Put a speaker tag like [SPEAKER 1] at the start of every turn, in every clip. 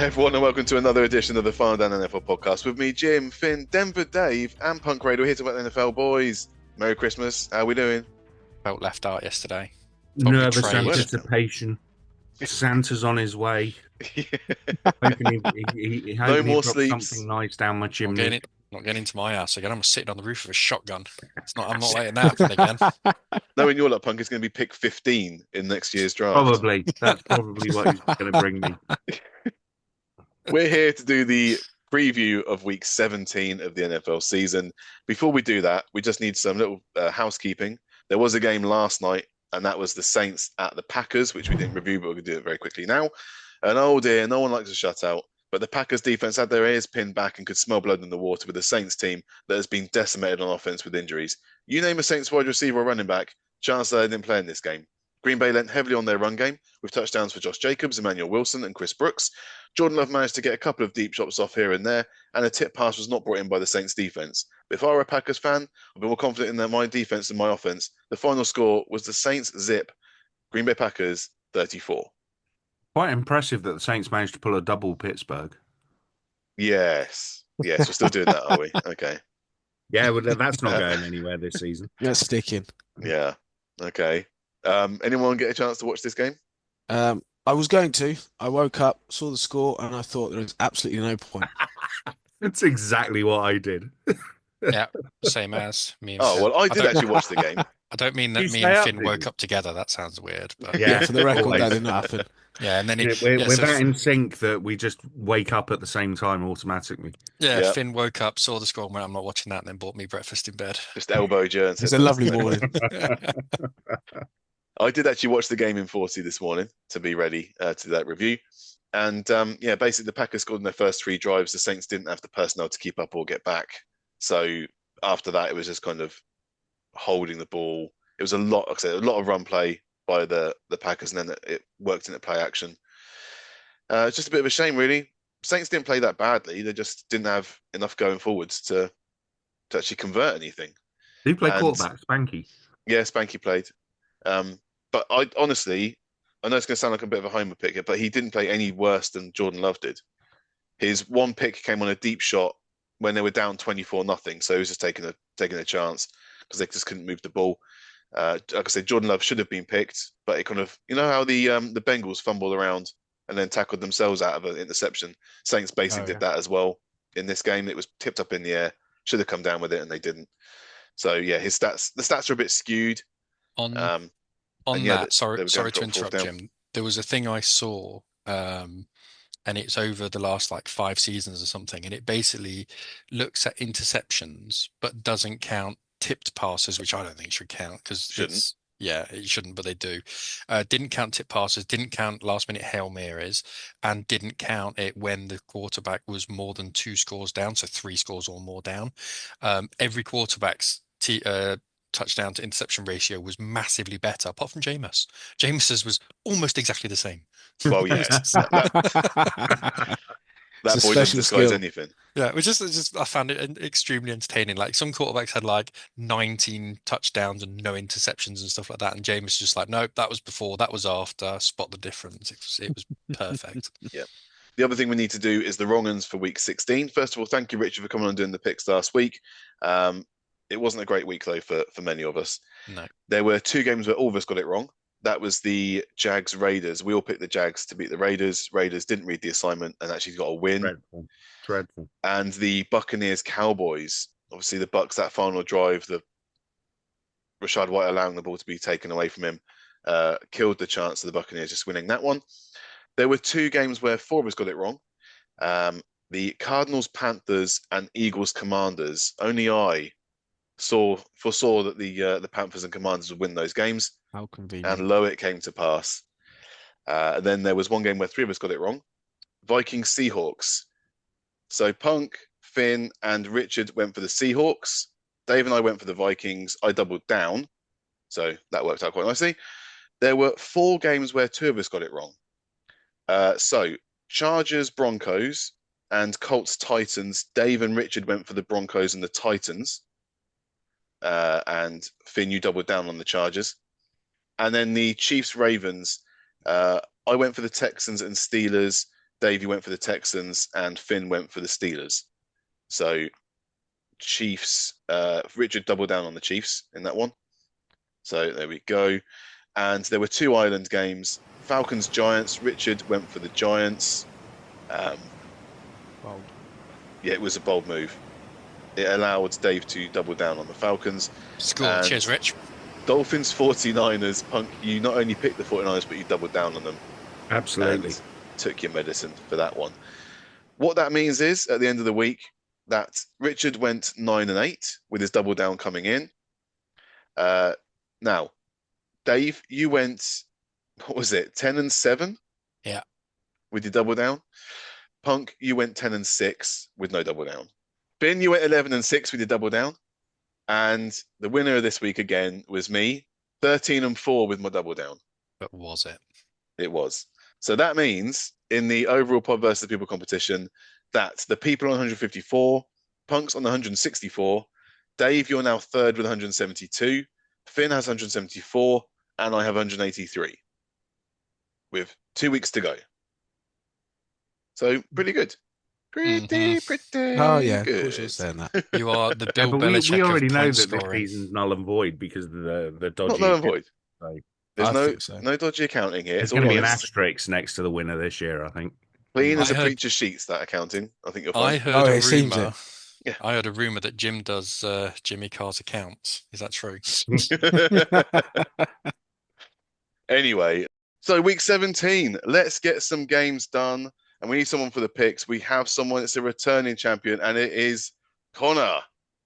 [SPEAKER 1] Hey everyone, and welcome to another edition of the Final Down NFL podcast with me, Jim, Finn, Denver, Dave, and Punk Radar. We're here to talk about the NFL, boys. Merry Christmas. How are we doing?
[SPEAKER 2] Felt left out yesterday. Felt
[SPEAKER 3] Nervous
[SPEAKER 2] betrayed.
[SPEAKER 3] anticipation. Santa's on his way. Hoping
[SPEAKER 1] No
[SPEAKER 3] he
[SPEAKER 1] more
[SPEAKER 3] drops
[SPEAKER 1] sleeps.
[SPEAKER 3] something nice down my
[SPEAKER 2] Not
[SPEAKER 3] chimney.
[SPEAKER 2] getting into my house again. I'm sitting on the roof of a shotgun. I'm not letting that happen again.
[SPEAKER 1] Knowing you're like Punk is going to be pick 15 in next year's draft.
[SPEAKER 3] Probably. That's probably what he's going to bring me.
[SPEAKER 1] We're here to do the preview of week 17 of the NFL season. Before we do that, we just need some little housekeeping. There was a game last night, and that was the Saints at the Packers, which we didn't review, but we're going to do it very quickly now. And oh dear, no one likes a shutout. But the Packers defense had their ears pinned back and could smell blood in the water with the Saints team that has been decimated on offense with injuries. You name a Saints wide receiver or running back, chances they didn't play in this game. Green Bay lent heavily on their run game with touchdowns for Josh Jacobs, Emmanuel Wilson, and Chris Brooks. Jordan Love managed to get a couple of deep shots off here and there, and a tip pass was not brought in by the Saints defense. But if I were a Packers fan, I'd be more confident in my defense than my offense. The final score was the Saints zip, Green Bay Packers 34.
[SPEAKER 3] Quite impressive that the Saints managed to pull a double Pittsburgh.
[SPEAKER 1] Yes, we're still doing that, are we? Okay.
[SPEAKER 3] Yeah, well, that's not going anywhere this season.
[SPEAKER 4] That's sticking.
[SPEAKER 1] Yeah. Okay. Anyone get a chance to watch this game?
[SPEAKER 4] I was going to. I woke up, saw the score, and I thought there was absolutely no point.
[SPEAKER 3] That's exactly what I did.
[SPEAKER 2] Yeah, same as me and
[SPEAKER 1] Oh,
[SPEAKER 2] Finn.
[SPEAKER 1] well, I did actually watch the game.
[SPEAKER 2] I don't mean that
[SPEAKER 3] You
[SPEAKER 2] me
[SPEAKER 3] stay
[SPEAKER 2] and
[SPEAKER 3] up,
[SPEAKER 2] Finn
[SPEAKER 3] did
[SPEAKER 2] woke
[SPEAKER 3] you?
[SPEAKER 2] up together. That sounds weird. But
[SPEAKER 3] Yeah.
[SPEAKER 4] For the record,
[SPEAKER 3] always.
[SPEAKER 4] that didn't happen.
[SPEAKER 2] yeah, and then
[SPEAKER 3] We're
[SPEAKER 2] so
[SPEAKER 3] that in sync that we just wake up at the same time automatically.
[SPEAKER 1] Yeah.
[SPEAKER 2] Finn woke up, saw the score, and went, I'm not watching that, and then bought me breakfast in bed.
[SPEAKER 1] Just elbowed you and
[SPEAKER 4] It's
[SPEAKER 1] said,
[SPEAKER 4] a lovely morning.
[SPEAKER 1] I did actually watch the game in 40 this morning to be ready to do that review. And basically the Packers scored in their first three drives. The Saints didn't have the personnel to keep up or get back. So after that, it was just kind of holding the ball. It was a lot, like I said, a lot of run play by the Packers, and then it worked into play action. It's just a bit of a shame, really. Saints didn't play that badly. They just didn't have enough going forwards to actually convert anything.
[SPEAKER 3] Who played
[SPEAKER 1] And-
[SPEAKER 3] quarterback? Spanky.
[SPEAKER 1] Yeah, Spanky played. But I honestly, I know it's going to sound like a bit of a homer pick here, but he didn't play any worse than Jordan Love did. His one pick came on a deep shot when they were down 24-0, so he was just taking a chance because they just couldn't move the ball. Like I said, Jordan Love should have been picked, but it kind of, you know how the Bengals fumbled around and then tackled themselves out of an interception. Saints basically did that as well in this game. It was tipped up in the air, should have come down with it, and they didn't. So yeah, the stats are a bit skewed.
[SPEAKER 2] On
[SPEAKER 1] and yeah,
[SPEAKER 2] that, sorry
[SPEAKER 1] they were
[SPEAKER 2] to
[SPEAKER 1] going for
[SPEAKER 2] interrupt,
[SPEAKER 1] fourth down.
[SPEAKER 2] Jim. There was a thing I saw, and it's over the last like 5 seasons or something, and it basically looks at interceptions but doesn't count tipped passes, which I don't think should count because
[SPEAKER 1] Shouldn't.
[SPEAKER 2] it shouldn't, but they do. Didn't count tip passes, didn't count last minute Hail Marys, and didn't count it when the quarterback was more than 2 scores down, so 3 scores or more down. Every quarterback's touchdown to interception ratio was massively better, apart from Jameis. Jameis's was almost exactly the same.
[SPEAKER 1] Well, yes, that
[SPEAKER 4] It's a
[SPEAKER 1] boy doesn't
[SPEAKER 4] special
[SPEAKER 1] disguise
[SPEAKER 4] skill.
[SPEAKER 1] anything.
[SPEAKER 2] Yeah, it was just I found it extremely entertaining. Like some quarterbacks had like 19 touchdowns and no interceptions and stuff like that, and Jameis was just like, nope, that was before, that was after. Spot the difference. It was perfect.
[SPEAKER 1] The other thing we need to do is the wrong uns for week 16. First of all, thank you, Richard, for coming on and doing the picks last week. It wasn't a great week, though, for many of us.
[SPEAKER 2] No.
[SPEAKER 1] There were 2 games where all of us got it wrong. That was the Jags Raiders. We all picked the Jags to beat the Raiders. Raiders didn't read the assignment and actually got a win.
[SPEAKER 3] Dreadful.
[SPEAKER 1] And the Buccaneers Cowboys. Obviously, the Bucks, that final drive, the Rashad White allowing the ball to be taken away from him, killed the chance of the Buccaneers just winning that one. There were 2 games where 4 of us got it wrong. The Cardinals Panthers and Eagles Commanders. Only I foresaw that the Panthers and Commanders would win those games,
[SPEAKER 4] How convenient.
[SPEAKER 1] and lo, it came to pass. And then there was one game where 3 of us got it wrong. Vikings Seahawks. So Punk, Finn, and Richard went for the Seahawks. Dave and I went for the Vikings. I doubled down, so that worked out quite nicely. There were 4 games where 2 of us got it wrong. So Chargers Broncos and Colts Titans. Dave and Richard went for the Broncos and the Titans. And Finn, you doubled down on the Chargers. And then the Chiefs Ravens. I went for the Texans and Steelers. Davey went for the Texans, and Finn went for the Steelers. So Chiefs, Richard doubled down on the Chiefs in that one. So there we go. And there were 2 island games. Falcons, Giants. Richard went for the Giants.
[SPEAKER 4] Bold.
[SPEAKER 1] Yeah, it was a bold move. It allowed Dave to double down on the Falcons.
[SPEAKER 2] Score.
[SPEAKER 1] And
[SPEAKER 2] Cheers, Rich.
[SPEAKER 1] Dolphins, 49ers. Punk, you not only picked the 49ers, but you doubled down on them.
[SPEAKER 3] Absolutely.
[SPEAKER 1] And took your medicine for that one. What that means is, at the end of the week, that Richard went 9-8 with his double down coming in. Now, Dave, you went, what was it, 10-7?
[SPEAKER 2] Yeah.
[SPEAKER 1] With your double down. Punk, you went 10-6 with no double down. Finn, you went 11-6 with your double down. And the winner of this week again was me, 13-4 with my double down.
[SPEAKER 2] But was it?
[SPEAKER 1] It was. So that means in the overall Pod versus People competition that the people on 154, Punk's on 164, Dave, you're now third with 172, Finn has 174, and I have 183 with 2 weeks to go. So pretty good. Pretty
[SPEAKER 4] Oh yeah,
[SPEAKER 1] good.
[SPEAKER 4] of course you're saying that.
[SPEAKER 2] You are the Bill
[SPEAKER 3] But
[SPEAKER 2] Belichick
[SPEAKER 3] we already
[SPEAKER 2] of
[SPEAKER 3] know
[SPEAKER 2] point
[SPEAKER 3] that this
[SPEAKER 2] scoring.
[SPEAKER 3] season's null and void because of the dodgy.
[SPEAKER 1] Not null and void.
[SPEAKER 3] So
[SPEAKER 1] There's
[SPEAKER 4] I
[SPEAKER 1] no
[SPEAKER 4] think so.
[SPEAKER 1] no dodgy accounting here.
[SPEAKER 3] there's
[SPEAKER 1] It's all
[SPEAKER 3] going to be
[SPEAKER 1] it
[SPEAKER 3] an
[SPEAKER 1] is.
[SPEAKER 3] asterisk next to the winner this year, I think.
[SPEAKER 1] Clean as
[SPEAKER 2] I
[SPEAKER 1] a
[SPEAKER 2] heard-
[SPEAKER 1] preacher's sheets, that accounting. I think you'll
[SPEAKER 2] I
[SPEAKER 1] find.
[SPEAKER 2] heard
[SPEAKER 4] Oh,
[SPEAKER 2] a
[SPEAKER 4] it seems
[SPEAKER 2] rumor.
[SPEAKER 4] it.
[SPEAKER 1] Yeah.
[SPEAKER 2] I heard a rumor that Jim does Jimmy Carr's accounts. Is that true?
[SPEAKER 1] Anyway, so week 17, let's get some games done. And we need someone for the picks. We have someone, it's a returning champion, and it is Connor.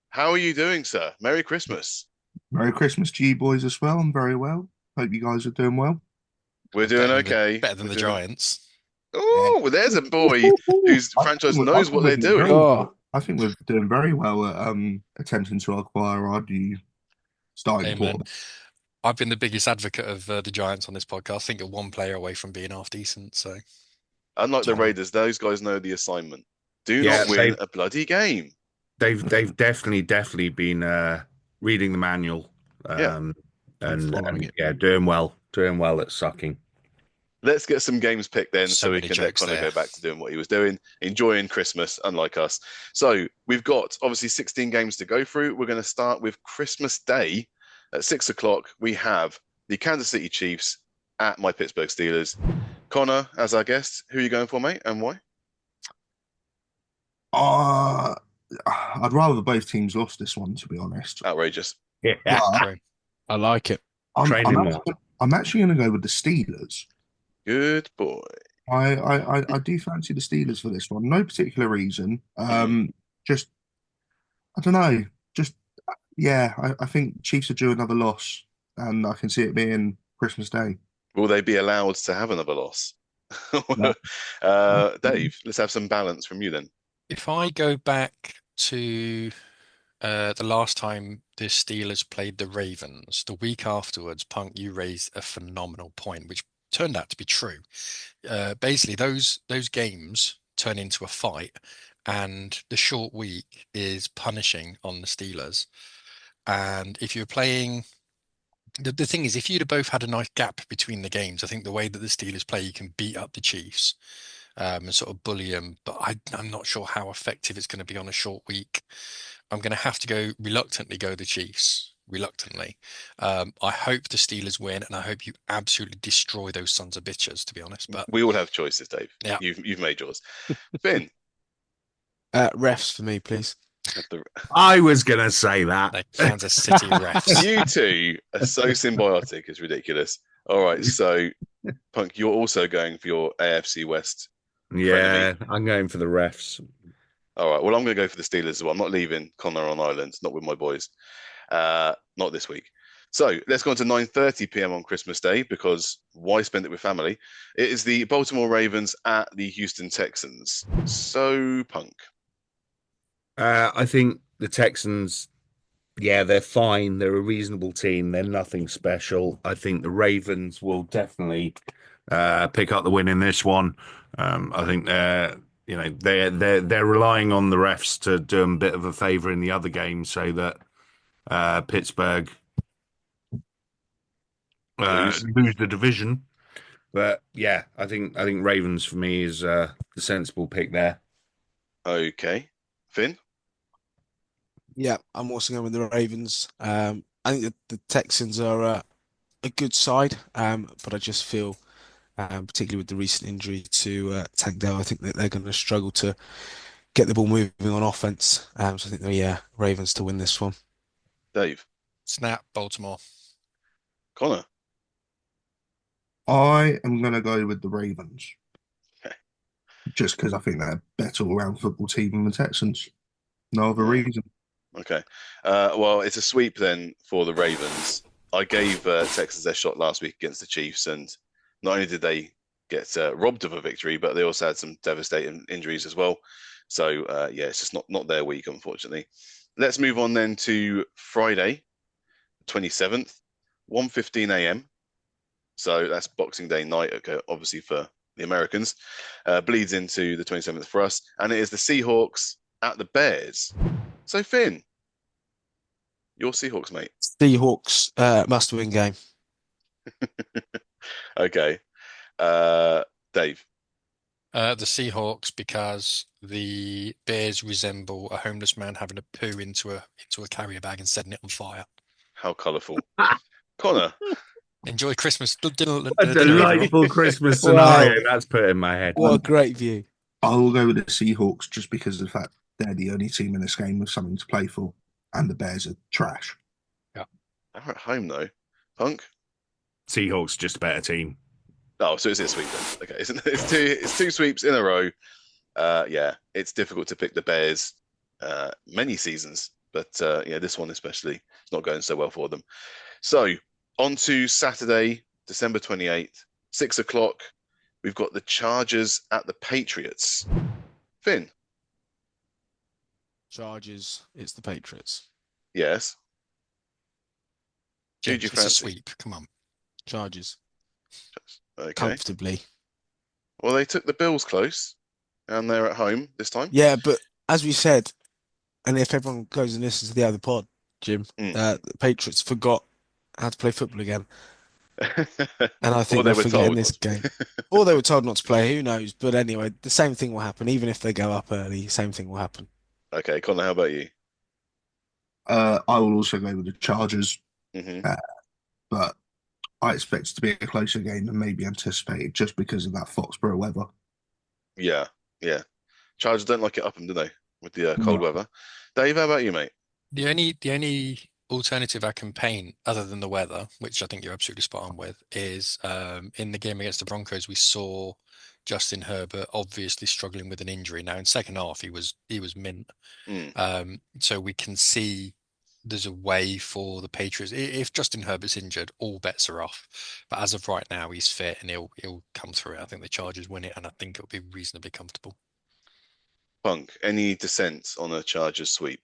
[SPEAKER 1] How are you doing, sir? Merry Christmas.
[SPEAKER 5] Merry Christmas to you boys as well. I'm very well. Hope you guys are doing well.
[SPEAKER 1] We're doing okay.
[SPEAKER 2] Better than
[SPEAKER 1] We're
[SPEAKER 2] the
[SPEAKER 1] doing-
[SPEAKER 2] Giants.
[SPEAKER 1] Oh, well, there's a boy whose franchise knows what they're doing.
[SPEAKER 4] Oh,
[SPEAKER 5] I think we're doing very well at attempting to acquire our new starting
[SPEAKER 2] Amen.
[SPEAKER 5] quarterback.
[SPEAKER 2] I've been the biggest advocate of the Giants on this podcast. I think you're one player away from being half decent. So
[SPEAKER 1] Unlike the
[SPEAKER 2] Sorry.
[SPEAKER 1] Raiders, those guys know the assignment. Do
[SPEAKER 3] Yeah,
[SPEAKER 1] not win a bloody game.
[SPEAKER 3] They've definitely been reading the manual.
[SPEAKER 1] Yeah.
[SPEAKER 3] And
[SPEAKER 4] following it.
[SPEAKER 3] yeah, doing well at sucking.
[SPEAKER 1] Let's get some games picked then
[SPEAKER 2] So
[SPEAKER 1] so we
[SPEAKER 2] many
[SPEAKER 1] can let
[SPEAKER 2] jokes
[SPEAKER 1] Connor
[SPEAKER 2] there.
[SPEAKER 1] go back to doing what he was doing, enjoying Christmas, unlike us. So we've got obviously 16 games to go through. We're going to start with Christmas Day at 6 o'clock. We have the Kansas City Chiefs at my Pittsburgh Steelers. Connor, as our guest, who are you going for, mate, and why?
[SPEAKER 5] I'd rather both teams lost this one, to be honest.
[SPEAKER 1] Outrageous.
[SPEAKER 3] Yeah.
[SPEAKER 5] But
[SPEAKER 2] true.
[SPEAKER 4] I like it.
[SPEAKER 3] Training
[SPEAKER 5] I'm actually going to go with the Steelers.
[SPEAKER 1] Good boy.
[SPEAKER 5] I do fancy the Steelers for this one. No particular reason. Just I don't know. Just yeah, I think Chiefs are due another loss, and I can see it being Christmas Day.
[SPEAKER 1] Will they be allowed to have another loss?
[SPEAKER 5] No.
[SPEAKER 1] Dave, let's have some balance from you then.
[SPEAKER 2] If I go back to the last time the Steelers played the Ravens, the week afterwards, Punk, you raised a phenomenal point, which turned out to be true. Basically, those games turn into a fight, and the short week is punishing on the Steelers. And if you're playing, the thing is, if you'd have both had a nice gap between the games, I think the way that the Steelers play, you can beat up the Chiefs and sort of bully them. But I'm not sure how effective it's going to be on a short week. I'm going to have to reluctantly go the Chiefs. Reluctantly. I hope the Steelers win, and I hope you absolutely destroy those sons of bitches, to be honest. But
[SPEAKER 1] We all have choices, Dave.
[SPEAKER 2] Yeah.
[SPEAKER 1] You've made yours. Finn.
[SPEAKER 4] Refs for me, please.
[SPEAKER 3] I was gonna say that.
[SPEAKER 2] like Kansas City refs.
[SPEAKER 1] You two are so symbiotic, it's ridiculous. All right, so Punk, you're also going for your AFC West.
[SPEAKER 3] Yeah, I'm going for the refs.
[SPEAKER 1] All right, well, I'm going to go for the Steelers as well. I'm not leaving Connor on Ireland, not with my boys. Not this week. So let's go on to 9:30 p.m. on Christmas Day, because why spend it with family? It is the Baltimore Ravens at the Houston Texans. So, Punk.
[SPEAKER 3] I think the Texans, yeah, they're fine. They're a reasonable team. They're nothing special. I think the Ravens will definitely pick up the win in this one. I think they're relying on the refs to do them a bit of a favor in the other games, so that Pittsburgh lose the division. But yeah, I think Ravens for me is the sensible pick there.
[SPEAKER 1] Okay. Finn?
[SPEAKER 4] Yeah, I'm also going with the Ravens. I think the Texans are a good side, but I just feel, particularly with the recent injury to Tank Dell, I think that they're going to struggle to get the ball moving on offense. So I think yeah, Ravens to win this one.
[SPEAKER 1] Dave?
[SPEAKER 2] Snap, Baltimore.
[SPEAKER 1] Connor?
[SPEAKER 5] I am going to go with the Ravens
[SPEAKER 1] Okay.
[SPEAKER 5] just because I think they're a better all-round football team than the Texans. No other
[SPEAKER 1] Mm,
[SPEAKER 5] reason.
[SPEAKER 1] okay. Well, it's a sweep then for the Ravens. I gave Texans their shot last week against the Chiefs, and not only did they get robbed of a victory, but they also had some devastating injuries as well. So yeah, it's just not their week, unfortunately. Let's move on then to Friday, 27th, 1:15 a.m. So that's Boxing Day night, okay, obviously for the Americans. Bleeds into the 27th for us, and it is the Seahawks at the Bears. So Finn, your Seahawks, mate.
[SPEAKER 4] Seahawks must win game.
[SPEAKER 1] Okay. Dave.
[SPEAKER 2] The Seahawks because the Bears resemble a homeless man having a poo into a carrier bag and setting it on fire.
[SPEAKER 1] How colourful. Connor.
[SPEAKER 2] Enjoy Christmas dinner,
[SPEAKER 3] A
[SPEAKER 2] dinner everyone.
[SPEAKER 3] delightful Christmas
[SPEAKER 4] Wow,
[SPEAKER 3] scenario that's put in my head.
[SPEAKER 4] what a great view.
[SPEAKER 5] I will go with the Seahawks just because of the fact they're the only team in this game with something to play for, and the Bears are trash.
[SPEAKER 1] They're at home though. Punk.
[SPEAKER 3] Seahawks just a better team.
[SPEAKER 1] Oh, so it's a sweep then. Okay, it's two sweeps in a row. Yeah, it's difficult to pick the Bears many seasons, but yeah, this one especially, it's not going so well for them. So on to Saturday, December 28th, 6 o'clock. We've got the Chargers at the Patriots. Finn.
[SPEAKER 4] Chargers, it's the Patriots.
[SPEAKER 1] Yes. Who do
[SPEAKER 2] James,
[SPEAKER 1] you
[SPEAKER 2] it's a
[SPEAKER 1] fancy?
[SPEAKER 2] sweep. Come on.
[SPEAKER 4] Chargers,
[SPEAKER 1] Okay.
[SPEAKER 4] comfortably.
[SPEAKER 1] Well, they took the Bills close, and they're at home this time.
[SPEAKER 4] Yeah, but as we said, and if everyone goes and listens to the other pod, Jim,
[SPEAKER 1] Mm.
[SPEAKER 4] the Patriots forgot how to play football again. And I
[SPEAKER 1] Or
[SPEAKER 4] think
[SPEAKER 1] they
[SPEAKER 4] they're
[SPEAKER 1] were
[SPEAKER 4] forgetting
[SPEAKER 1] told
[SPEAKER 4] this
[SPEAKER 1] not to.
[SPEAKER 4] game. Or they were told not to play, who knows? But anyway, the same thing will happen. Even if they go up early, same thing will happen.
[SPEAKER 1] Okay, Connor, how about you?
[SPEAKER 5] I will also go with the Chargers,
[SPEAKER 1] Hmm.
[SPEAKER 5] uh, but I expect it to be a closer game than maybe anticipated just because of that Foxborough weather.
[SPEAKER 1] Yeah, yeah. Chargers don't like it up them, do they? With the cold
[SPEAKER 5] No.
[SPEAKER 1] weather. Dave, how about you, mate?
[SPEAKER 2] The only alternative I can paint, other than the weather, which I think you're absolutely spot on with, is in the game against the Broncos, we saw Justin Herbert obviously struggling with an injury. Now in second half, he was mint.
[SPEAKER 1] Mm.
[SPEAKER 2] So we can see there's a way for the Patriots. If Justin Herbert's injured, all bets are off. But as of right now, he's fit and he'll come through it. I think the Chargers win it, and I think it'll be reasonably comfortable.
[SPEAKER 1] Punk, any dissent on a Chargers sweep?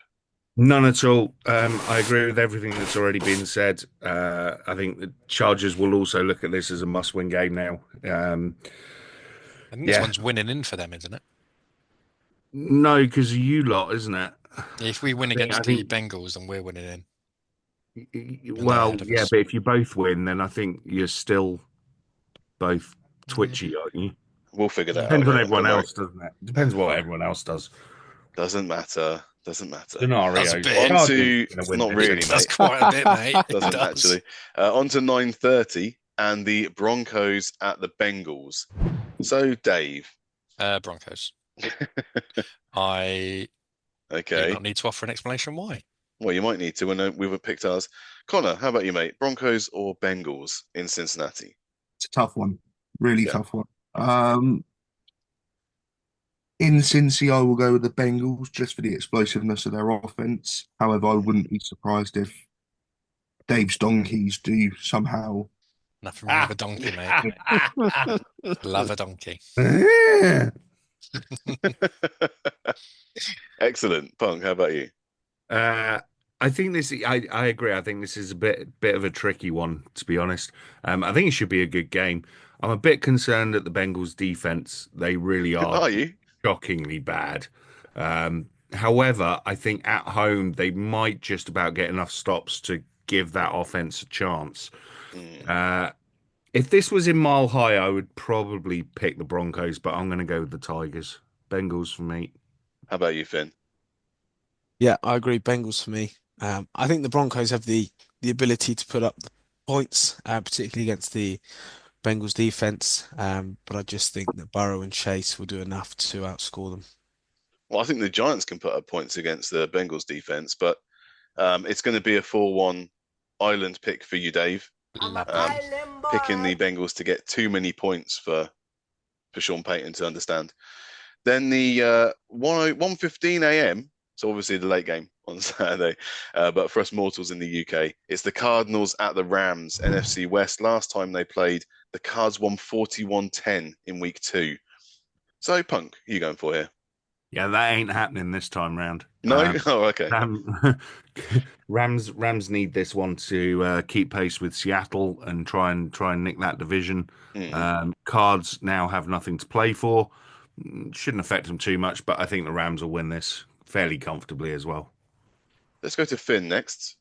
[SPEAKER 3] None at all. I agree with everything that's already been said. I think the Chargers will also look at this as a must-win game now.
[SPEAKER 2] I think this
[SPEAKER 3] Yeah,
[SPEAKER 2] one's winning in for them, isn't it?
[SPEAKER 3] no, because of you lot, isn't it?
[SPEAKER 2] If we win
[SPEAKER 3] I
[SPEAKER 2] against the
[SPEAKER 3] think,
[SPEAKER 2] Bengals, then we're winning in, and they're
[SPEAKER 3] well,
[SPEAKER 2] ahead of
[SPEAKER 3] yeah,
[SPEAKER 2] us.
[SPEAKER 3] but if you both win, then I think you're still both twitchy, aren't you?
[SPEAKER 1] We'll figure that out,
[SPEAKER 3] Depends on
[SPEAKER 1] mate.
[SPEAKER 3] everyone
[SPEAKER 1] Don't worry.
[SPEAKER 3] else, doesn't it? Depends what everyone else does.
[SPEAKER 1] Doesn't matter. Doesn't matter.
[SPEAKER 2] Does a
[SPEAKER 3] Scenario.
[SPEAKER 2] bit.
[SPEAKER 1] On
[SPEAKER 3] Chargers
[SPEAKER 1] to,
[SPEAKER 3] going to win
[SPEAKER 1] not
[SPEAKER 3] this.
[SPEAKER 2] It
[SPEAKER 1] really,
[SPEAKER 2] does
[SPEAKER 1] mate.
[SPEAKER 2] quite a bit, mate. It
[SPEAKER 1] Doesn't
[SPEAKER 2] does.
[SPEAKER 1] actually. On to 9:30 and the Broncos at the Bengals. So, Dave.
[SPEAKER 2] Broncos. I do
[SPEAKER 1] Okay.
[SPEAKER 2] not need to offer an explanation why.
[SPEAKER 1] Well, you might need to when we've picked ours. Connor, how about you, mate? Broncos or Bengals in Cincinnati?
[SPEAKER 5] It's a tough one, really
[SPEAKER 1] Yeah.
[SPEAKER 5] tough one. In Cincy, I will go with the Bengals just for the explosiveness of their offense. However, I wouldn't be surprised if Dave's donkeys do somehow.
[SPEAKER 2] Nothing wrong with a donkey, mate. Love a donkey.
[SPEAKER 1] Excellent. Punk, how about you?
[SPEAKER 3] I think this. I agree. I think this is a bit of a tricky one, to be honest. I think it should be a good game. I'm a bit concerned at the Bengals' defense. They really are
[SPEAKER 1] Are you?
[SPEAKER 3] shockingly bad. However, I think at home they might just about get enough stops to give that offense a chance.
[SPEAKER 1] Mm.
[SPEAKER 3] If this was in Mile High, I would probably pick the Broncos, but I'm going to go with the Tigers. Bengals for me.
[SPEAKER 1] How about you, Finn?
[SPEAKER 4] Yeah, I agree. Bengals for me. I think the Broncos have the ability to put up points, particularly against the Bengals defense. But I just think that Burrow and Chase will do enough to outscore them.
[SPEAKER 1] Well, I think the Giants can put up points against the Bengals defense, but it's going to be a 4-1 island pick for you, Dave.
[SPEAKER 2] Lovely.
[SPEAKER 1] Picking the Bengals to get too many points for Sean Payton to understand. Then the 1:15 a.m. So obviously the late game on Saturday, but for us mortals in the UK, it's the Cardinals at the Rams, NFC West. Last time they played, the Cards won 41-10 in week 2. So, Punk, who you going for here?
[SPEAKER 3] Yeah, that ain't happening this time round.
[SPEAKER 1] No? Oh, okay.
[SPEAKER 3] Ram, Rams need this one to keep pace with Seattle and try and nick that division.
[SPEAKER 1] Mm.
[SPEAKER 3] Cards now have nothing to play for. Shouldn't affect them too much, but I think the Rams will win this fairly comfortably as well.
[SPEAKER 1] Let's go to Finn next,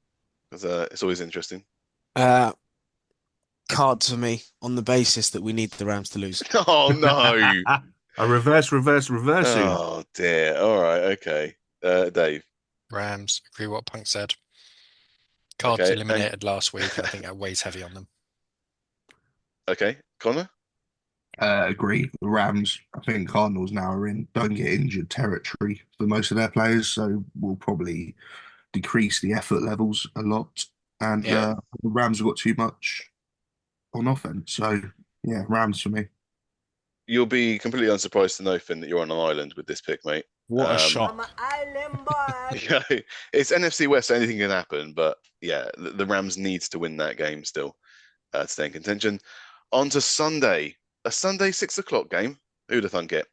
[SPEAKER 1] because it's always interesting.
[SPEAKER 4] Uh, Cards for me on the basis that we need the Rams to lose.
[SPEAKER 1] Oh, no.
[SPEAKER 3] A reversing.
[SPEAKER 1] Oh, dear. All right, okay. Dave.
[SPEAKER 2] Rams. Agree what Punk said. Cards
[SPEAKER 1] Okay.
[SPEAKER 2] eliminated last week. I think that weighs heavy on them.
[SPEAKER 1] Okay. Connor?
[SPEAKER 5] Agree. The Rams, I think Cardinals now are in don't get injured territory for most of their players, so will probably decrease the effort levels a lot. And
[SPEAKER 1] Yeah.
[SPEAKER 5] the Rams have got too much on offense. So yeah, Rams for me.
[SPEAKER 1] You'll be completely unsurprised to know, Finn, that you're on an island with this pick, mate.
[SPEAKER 4] What a
[SPEAKER 1] Um,
[SPEAKER 4] shock.
[SPEAKER 1] Yeah, it's NFC West, so anything can happen, but yeah, the Rams needs to win that game still to stay in contention. On to Sunday, a Sunday 6 o'clock game. Who'd have thunk it?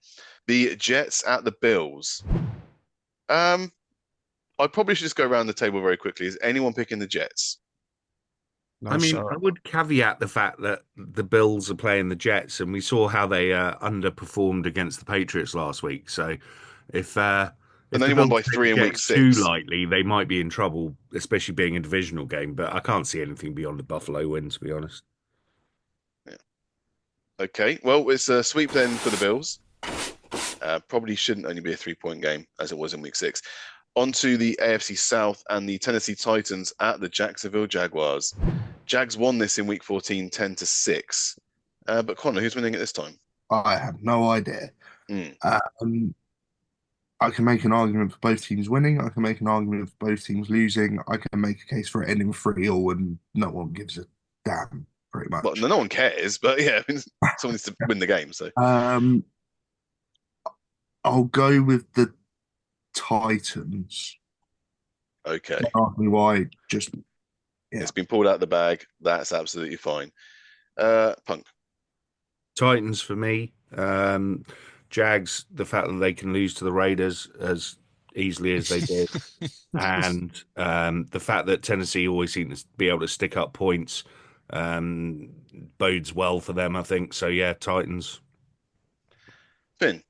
[SPEAKER 1] The Jets at the Bills. I probably should just go around the table very quickly. Is anyone picking the Jets?
[SPEAKER 4] No,
[SPEAKER 3] I mean,
[SPEAKER 4] sir.
[SPEAKER 3] I would caveat the fact that the Bills are playing the Jets, and we saw how they underperformed against the Patriots last week. So, if
[SPEAKER 1] And
[SPEAKER 3] if the
[SPEAKER 1] only won
[SPEAKER 3] Bills
[SPEAKER 1] by
[SPEAKER 3] take the
[SPEAKER 1] 3 in week
[SPEAKER 3] Jets too
[SPEAKER 1] 6.
[SPEAKER 3] lightly, they might be in trouble, especially being a divisional game. But I can't see anything beyond the Buffalo win, to be honest.
[SPEAKER 1] Yeah. Okay, well, it's a sweep then for the Bills. Probably shouldn't only be a 3-point game as it was in week 6. On to the AFC South and the Tennessee Titans at the Jacksonville Jaguars. Jags won this in week 14, 10-6. But Connor, who's winning it this time?
[SPEAKER 5] I have no idea.
[SPEAKER 1] Mm.
[SPEAKER 5] I can make an argument for both teams winning. I can make an argument for both teams losing. I can make a case for it ending 3-3, and no one gives a damn, pretty
[SPEAKER 1] Well,
[SPEAKER 5] much.
[SPEAKER 1] no one cares, but yeah, someone needs to win the game. So
[SPEAKER 5] Um, I'll go with the Titans.
[SPEAKER 1] okay,
[SPEAKER 5] Don't ask me why. Just yeah.
[SPEAKER 1] it's been pulled out of the bag. That's absolutely fine. Punk.
[SPEAKER 3] Titans for me. Jags, the fact that they can lose to the Raiders as easily as they did, and the fact that Tennessee always seem to be able to stick up points bodes well for them, I think. So yeah, Titans.
[SPEAKER 1] Finn.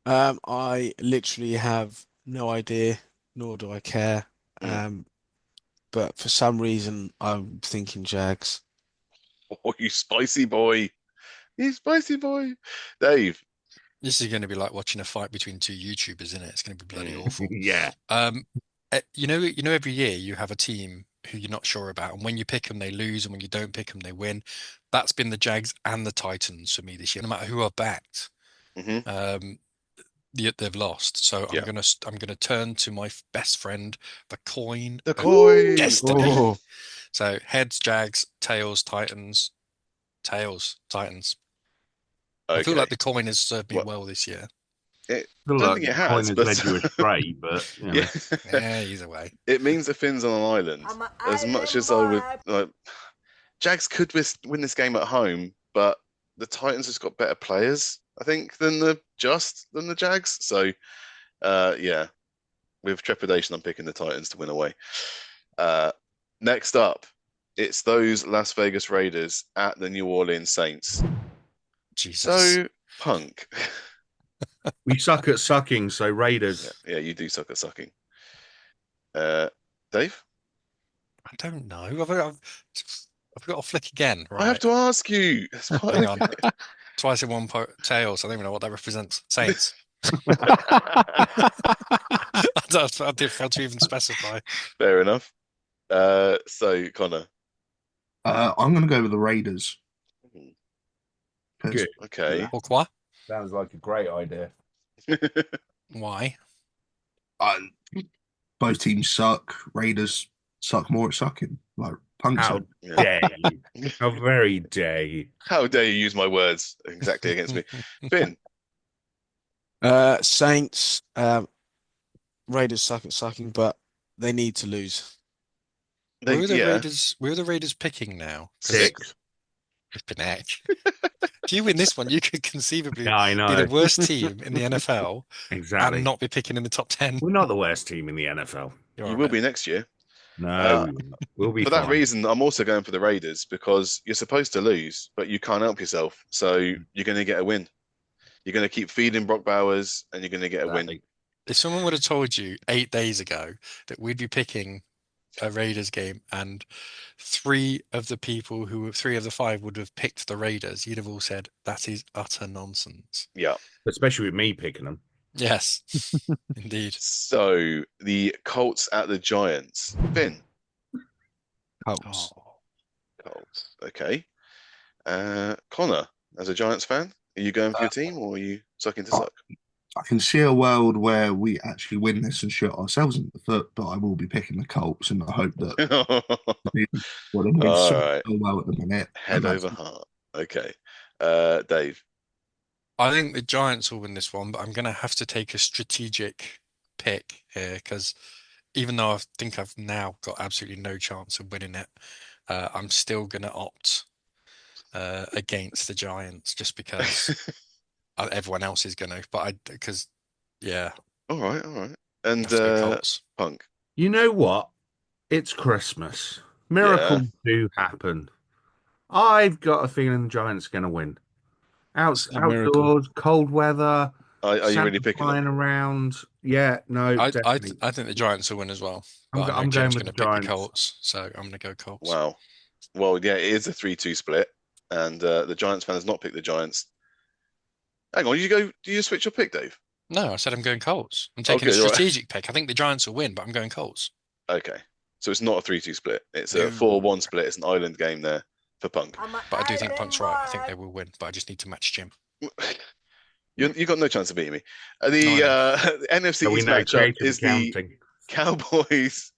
[SPEAKER 4] I literally have no idea, nor do I care. But for some reason, I'm thinking Jags.
[SPEAKER 1] Oh, you spicy boy. You spicy boy. Dave.
[SPEAKER 2] This is going to be like watching a fight between two YouTubers, isn't it? It's going to be bloody awful.
[SPEAKER 3] Yeah.
[SPEAKER 2] Every year you have a team who you're not sure about, and when you pick them, they lose, and when you don't pick them, they win. That's been the Jags and the Titans for me this year. No matter who are backed,
[SPEAKER 1] Mm-hmm.
[SPEAKER 2] they've lost. So
[SPEAKER 1] Yeah.
[SPEAKER 2] I'm gonna turn to my best friend, the coin
[SPEAKER 1] The
[SPEAKER 2] of
[SPEAKER 1] coin.
[SPEAKER 2] destiny.
[SPEAKER 4] Oh,
[SPEAKER 2] So heads, Jags; tails, Titans; tails, Titans. I feel
[SPEAKER 1] Okay.
[SPEAKER 2] like the coin has served me
[SPEAKER 1] Well,
[SPEAKER 2] well this year.
[SPEAKER 1] I
[SPEAKER 3] Feel
[SPEAKER 1] don't
[SPEAKER 3] like
[SPEAKER 1] think it
[SPEAKER 3] the coin
[SPEAKER 1] has,
[SPEAKER 3] has
[SPEAKER 1] but
[SPEAKER 3] led you astray, but you know.
[SPEAKER 1] yeah.
[SPEAKER 2] Yeah, either way.
[SPEAKER 1] It means that Finn's on an island. As much as I would like, Jags could win this game at home, but the Titans has got better players, I think, than the Jags. So, yeah, with trepidation, I'm picking the Titans to win away. Next up, it's those Las Vegas Raiders at the New Orleans Saints.
[SPEAKER 2] Jesus.
[SPEAKER 1] So, Punk.
[SPEAKER 3] We suck at sucking, so Raiders.
[SPEAKER 1] Yeah, you do suck at sucking. Dave?
[SPEAKER 2] I don't know. I've got to flick again,
[SPEAKER 1] I have
[SPEAKER 2] right?
[SPEAKER 1] to ask you. That's part
[SPEAKER 2] Hang
[SPEAKER 1] of
[SPEAKER 2] on. Twice in one tails. I don't even know what that represents. Saints. I did fail to even specify.
[SPEAKER 1] Fair enough. So Connor.
[SPEAKER 5] I'm going to go with the Raiders.
[SPEAKER 3] Good.
[SPEAKER 1] Okay.
[SPEAKER 2] Pourquoi?
[SPEAKER 3] Sounds like a great idea.
[SPEAKER 2] Why?
[SPEAKER 5] Uh, both teams suck. Raiders suck more at sucking. Like Punk
[SPEAKER 3] How
[SPEAKER 5] said.
[SPEAKER 1] Yeah.
[SPEAKER 3] dare you? How very dare you?
[SPEAKER 1] How dare you use my words exactly against me, Finn?
[SPEAKER 4] Saints, Raiders suck at sucking, but they need to lose.
[SPEAKER 1] They, yeah,
[SPEAKER 2] Where are the Raiders picking now? Because
[SPEAKER 3] Six.
[SPEAKER 2] flipping heck. If you win this one, you could conceivably
[SPEAKER 3] Yeah, I
[SPEAKER 2] be the
[SPEAKER 3] know.
[SPEAKER 2] worst team in the NFL and
[SPEAKER 3] Exactly.
[SPEAKER 2] not be picking in the top 10.
[SPEAKER 3] We're not the worst team in the NFL.
[SPEAKER 2] You're
[SPEAKER 1] you
[SPEAKER 2] all
[SPEAKER 1] will
[SPEAKER 2] right.
[SPEAKER 1] be next year.
[SPEAKER 3] No, we'll be
[SPEAKER 1] For that
[SPEAKER 3] fine.
[SPEAKER 1] reason, I'm also going for the Raiders because you're supposed to lose, but you can't help yourself. So you're going to get a win. You're going to keep feeding Brock Bowers, and you're going to get a win.
[SPEAKER 3] Exactly.
[SPEAKER 2] If someone would have told you 8 days ago that we'd be picking a Raiders game and three of the five would have picked the Raiders, you'd have all said that is utter nonsense.
[SPEAKER 1] Yeah.
[SPEAKER 3] Especially with me picking them.
[SPEAKER 2] Yes, indeed.
[SPEAKER 1] So the Colts at the Giants. Finn.
[SPEAKER 4] Colts.
[SPEAKER 2] Oh,
[SPEAKER 1] Colts. Okay. Connor, as a Giants fan, are you going for your team or are you sucking to
[SPEAKER 5] I
[SPEAKER 1] suck?
[SPEAKER 5] I can see a world where we actually win this and shoot ourselves in the foot, but I will be picking the Colts in the hope that well, they're doing
[SPEAKER 1] All
[SPEAKER 5] so
[SPEAKER 1] right.
[SPEAKER 5] well at the minute.
[SPEAKER 1] Head
[SPEAKER 5] And
[SPEAKER 1] over heart. Okay. Dave.
[SPEAKER 2] I think the Giants will win this one, but I'm going to have to take a strategic pick here because even though I think I've now got absolutely no chance of winning it, I'm still going to opt against the Giants just because everyone else is going to. Yeah,
[SPEAKER 1] All right, all right.
[SPEAKER 2] I
[SPEAKER 1] And
[SPEAKER 2] have to go Colts.
[SPEAKER 1] Punk.
[SPEAKER 3] You know what? It's Christmas.
[SPEAKER 1] Yeah.
[SPEAKER 3] Miracles do happen. I've got a feeling the Giants are going to win.
[SPEAKER 4] It's a miracle.
[SPEAKER 3] Outdoors, cold weather,
[SPEAKER 1] Are you really
[SPEAKER 3] Santa
[SPEAKER 1] picking them?
[SPEAKER 3] flying around. Yeah, no, definitely.
[SPEAKER 2] I think the Giants will win as well,
[SPEAKER 3] I'm,
[SPEAKER 2] but I know
[SPEAKER 3] I'm going
[SPEAKER 2] Jim's
[SPEAKER 3] with
[SPEAKER 2] going
[SPEAKER 3] the
[SPEAKER 2] to pick the
[SPEAKER 3] Giants.
[SPEAKER 2] Colts, so I'm going to go Colts.
[SPEAKER 1] Wow. Well, yeah, it is a 3-2 split, and the Giants fan has not picked the Giants. Hang on, do you switch your pick, Dave?
[SPEAKER 2] No, I said I'm going Colts. I'm taking a
[SPEAKER 1] Okay, all right.
[SPEAKER 2] strategic pick. I think the Giants will win, but I'm going Colts.
[SPEAKER 1] Okay. So it's not a 3-2 split. It's a
[SPEAKER 2] No.
[SPEAKER 1] 4-1 split. It's an island game there for Punk.
[SPEAKER 2] But I do think Punk's right. I think they will win, but I just need to match Jim.
[SPEAKER 1] You got no chance of beating me.
[SPEAKER 2] No, I
[SPEAKER 1] The
[SPEAKER 2] know.
[SPEAKER 1] NFC
[SPEAKER 3] So we
[SPEAKER 1] East
[SPEAKER 3] know
[SPEAKER 1] matchup
[SPEAKER 3] creative
[SPEAKER 1] is the
[SPEAKER 3] accounting.
[SPEAKER 1] Cowboys